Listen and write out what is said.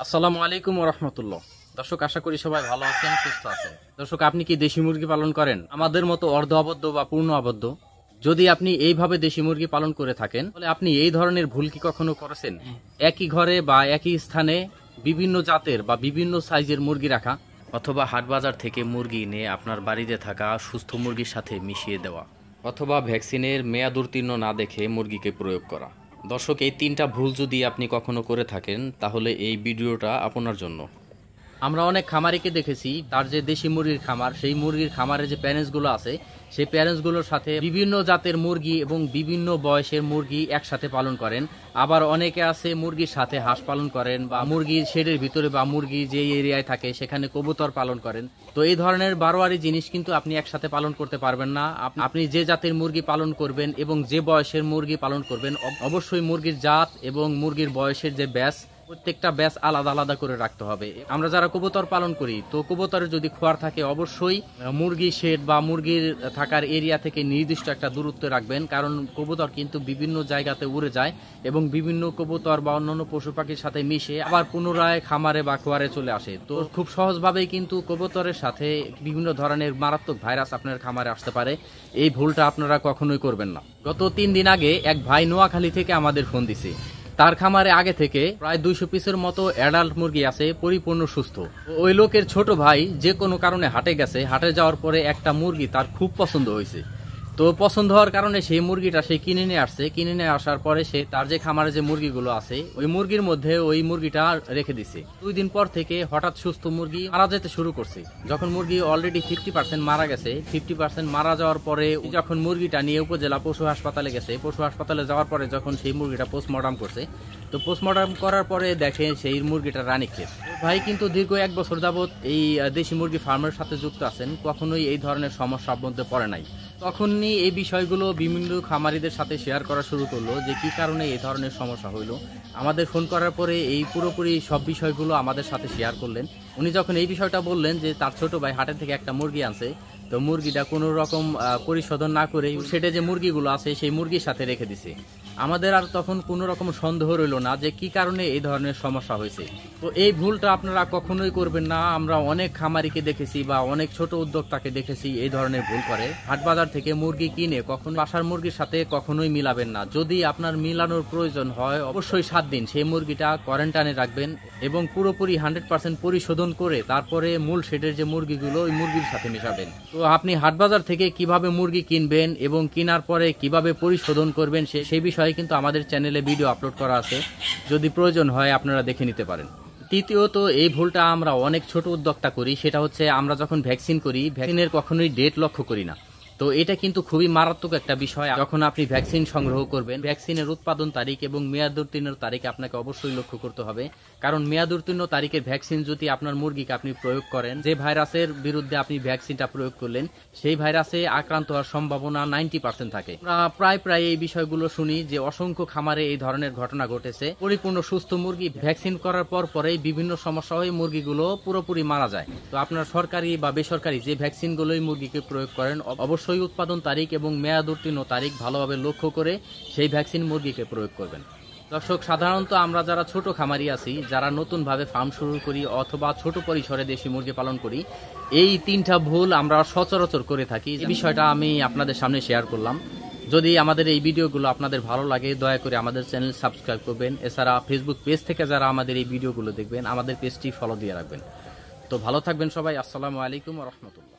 আসসালামু আলাইকুম ওয়া রাহমাতুল্লাহ। দর্শক, আশা করি সবাই ভালো আছেন, সুস্থ আছেন। দর্শক, আপনি কি দেশি মুরগি পালন করেন? আমাদের মতো অর্ধ আবদ্ধ বা পূর্ণ আবদ্ধ? যদি আপনি এইভাবে দেশি মুরগি পালন করে থাকেন, তাহলে আপনি এই ধরনের ভুল কি কখনো করেছেন? একই ঘরে বা একই স্থানে বিভিন্ন জাতের বা বিভিন্ন সাইজের মুরগি রাখা, অথবা হাট বাজার থেকে মুরগি এনে আপনার বাড়িতে থাকা সুস্থ মুরগির সাথে মিশিয়ে দেওয়া, অথবা ভ্যাকসিনের মেয়াদ উত্তীর্ণ না দেখে মুরগিকে প্রয়োগ করা। দর্শক, এই তিনটা ভুল যদি আপনি কখনো করে থাকেন, তাহলে এই ভিডিওটা আপনার জন্য। আমরা অনেক খামারিকে দেখেছি, তার যে দেশি মুরগির খামার, সেই মুরগির খামারে যে প্যারেন্টসগুলো আছে, সেই প্যারেন্টসগুলোর সাথে বিভিন্ন জাতের মুরগি এবং বিভিন্ন বয়সের মুরগি একসাথে পালন করেন। আবার অনেকে আছে মুরগির সাথে হাঁস পালন করেন, বা মুরগির শেডের ভিতরে বা মুরগি যে এরিয়ায় থাকে সেখানে কবুতর পালন করেন। তো এই ধরনের বারোয়ারি জিনিস কিন্তু আপনি একসাথে পালন করতে পারবেন না। আপনি যে জাতের মুরগি পালন করবেন এবং যে বয়সের মুরগি পালন করবেন, অবশ্যই মুরগির জাত এবং মুরগির বয়সের যে ব্যাচ, প্রত্যেকটা ব্যাচ আলাদা আলাদা করে রাখতে হবে। আমরা যারা কবুতর পালন করি, তো কবুতরের যদি খোয়ার থাকে, অবশ্যই মুরগি শেড বা মুরগির থাকার এরিয়া থেকে নির্দিষ্ট একটা দূরত্ব রাখবেন, কারণ কবুতর কিন্তু বিভিন্ন জায়গাতে উড়ে যায় এবং বিভিন্ন কবুতর বা অন্যান্য পশু পাখির সাথে মিশে আবার পুনরায় খামারে বা খোয়ারে চলে আসে। তো খুব সহজভাবেই কিন্তু কবুতরের সাথে বিভিন্ন ধরনের মারাত্মক ভাইরাস আপনার খামারে আসতে পারে। এই ভুলটা আপনারা কখনোই করবেন না। গত 3 দিন আগে এক ভাই নোয়াখালী থেকে আমাদের ফোন দিছে। তার খামারে আগে থেকে প্রায় 200 পিসের মতো অ্যাডাল্ট মুরগি আছে, পরিপূর্ণ সুস্থ। ওই লোকের ছোট ভাই যে কোনো কারণে হাটে গেছে, হাটে যাওয়ার পরে একটা মুরগি তার খুব পছন্দ হয়েছে। তো পছন্দ হওয়ার কারণে সেই মুরগিটা সে কিনে নিয়ে আসছে। কিনে নিয়ে আসার পরে সে তার যে খামারে যে মুরগিগুলো আছে, ওই মুরগির মধ্যে ওই মুরগিটা রেখে দিছে। 2 দিন পর থেকে হঠাৎ সুস্থ মুরগি মারা যেতে শুরু করছে। যখন মুরগি অলরেডি 50% মারা গেছে, 50% মারা যাওয়ার পরে যখন মুরগিটা নিয়ে উপজেলা পশু হাসপাতালে গেছে, পশু হাসপাতালে যাওয়ার পরে যখন সেই মুরগিটা পোস্টমর্টম করছে, তো পোস্টমর্টম করার পরে দেখে সেই মুরগিটা রানীক্ষেত। ভাই কিন্তু দীর্ঘ 1 বছর যাবত এই দেশি মুরগি ফার্মের সাথে যুক্ত আছেন, কখনোই এই ধরনের সমস্যার মধ্যে পড়ে নাই। তখনই এই বিষয়গুলো বিভিন্ন খামারিদের সাথে শেয়ার করা শুরু করলো যে কি কারণে এই ধরনের সমস্যা হইলো। আমাদের ফোন করার পরে এই পুরোপুরি সব বিষয়গুলো আমাদের সাথে শেয়ার করলেন। উনি যখন এই বিষয়টা বললেন যে তার ছোট ভাই হাটে থেকে একটা মুরগি আনছে, তো মুরগিটা কোনো রকম পরিশোধন না করে সেটা যে মুরগিগুলো আছে সেই মুরগির সাথে রেখে দিছে। আমাদের আর তখন কোনো রকম সন্দেহ রইল না যে কি কারণে এই ধরনের সমস্যা হয়েছে। তো এই ভুলটা আপনারা কখনোই করবেন না। আমরা অনেক খামারিকে দেখেছি বা অনেক ছোট উদ্যোক্তাকে দেখেছি এই ধরনের ভুল করে। হাট বাজার থেকে মুরগি কিনে কখনো বাসার মুরগির সাথে কখনোই মিলাবেন না। যদি আপনার মিলানোর প্রয়োজন হয়, অবশ্যই 7 দিন সেই মুরগিটা কোয়ারেন্টাইনে রাখবেন এবং পুরোপুরি 100% পরিশোধন করে তারপরে মূল শেডের যে মুরগিগুলো ওই মুরগির সাথে মেশাবেন। তো আপনি হাট বাজার থেকে কিভাবে মুরগি কিনবেন এবং কেনার পরে কিভাবে পরিশোধন করবেন সেই বিষয়ে কিন্তু আমাদের চ্যানেলে ভিডিও আপলোড করা আছে, যদি প্রয়োজন হয় আপনারা দেখে নিতে পারেন। তৃতীয়ত, এই ভুলটা আমরা অনেক ছোট উদ্যোক্তা করি, সেটা হচ্ছে আমরা যখন ভ্যাকসিন করি, ভ্যাকসিনের কখনোই ডেট লক্ষ্য করি না। তো এটা কিন্তু খুবই মারাত্মক একটা বিষয়। যখন আপনি ভ্যাকসিন সংগ্রহ করবেন, ভ্যাকসিনের উৎপাদন তারিখ এবং মেয়াদ উত্তীর্ণ তারিখ আপনাকে অবশ্যই লক্ষ্য করতে হবে। কারণ মেয়াদ উত্তীর্ণ তারিখের ভ্যাকসিন যদি আপনার মুরগিকে আপনি প্রয়োগ করেন, যে ভাইরাসের বিরুদ্ধে আপনি ভ্যাকসিনটা প্রয়োগ করলেন, সেই ভাইরাসে আক্রান্ত হওয়ার সম্ভাবনা 90% থাকে। আমরা প্রায় এই বিষয়গুলো শুনি যে অসংখ্য খামারে এই ধরনের ঘটনা ঘটেছে। পরিপূর্ণ সুস্থ মুরগি ভ্যাকসিন করার পরেই বিভিন্ন সমস্যা হয়ে মুরগিগুলো পুরোপুরি মারা যায়। তো আপনার সরকারি বা বেসরকারি যে ভ্যাকসিনগুলোই মুরগিকে প্রয়োগ করেন, অবশ্যই উৎপাদন তারিখ এবং মেয়াদ উত্তীর্ণ তারিখ ভালোভাবে লক্ষ্য করে সেই ভ্যাকসিন মুরগিকে প্রয়োগ করবেন। দর্শক, সাধারণত আমরা যারা ছোট খামারি আছি, যারা নতুনভাবে ফার্ম শুরু করি অথবা ছোট পরিসরে দেশি মুরগি পালন করি, এই 3টা ভুল আমরা সচরাচর করে থাকি। এই বিষয়টা আমি আপনাদের সামনে শেয়ার করলাম। যদি আমাদের এই ভিডিওগুলো আপনাদের ভালো লাগে, দয়া করে আমাদের চ্যানেল সাবস্ক্রাইব করবেন। এছাড়া ফেসবুক পেজ থেকে যারা আমাদের এই ভিডিওগুলো দেখবেন, আমাদের পেজটি ফলো দিয়ে রাখবেন। তো ভালো থাকবেন সবাই। আসসালামু আলাইকুম ওয়া রাহমাতুল্লাহ।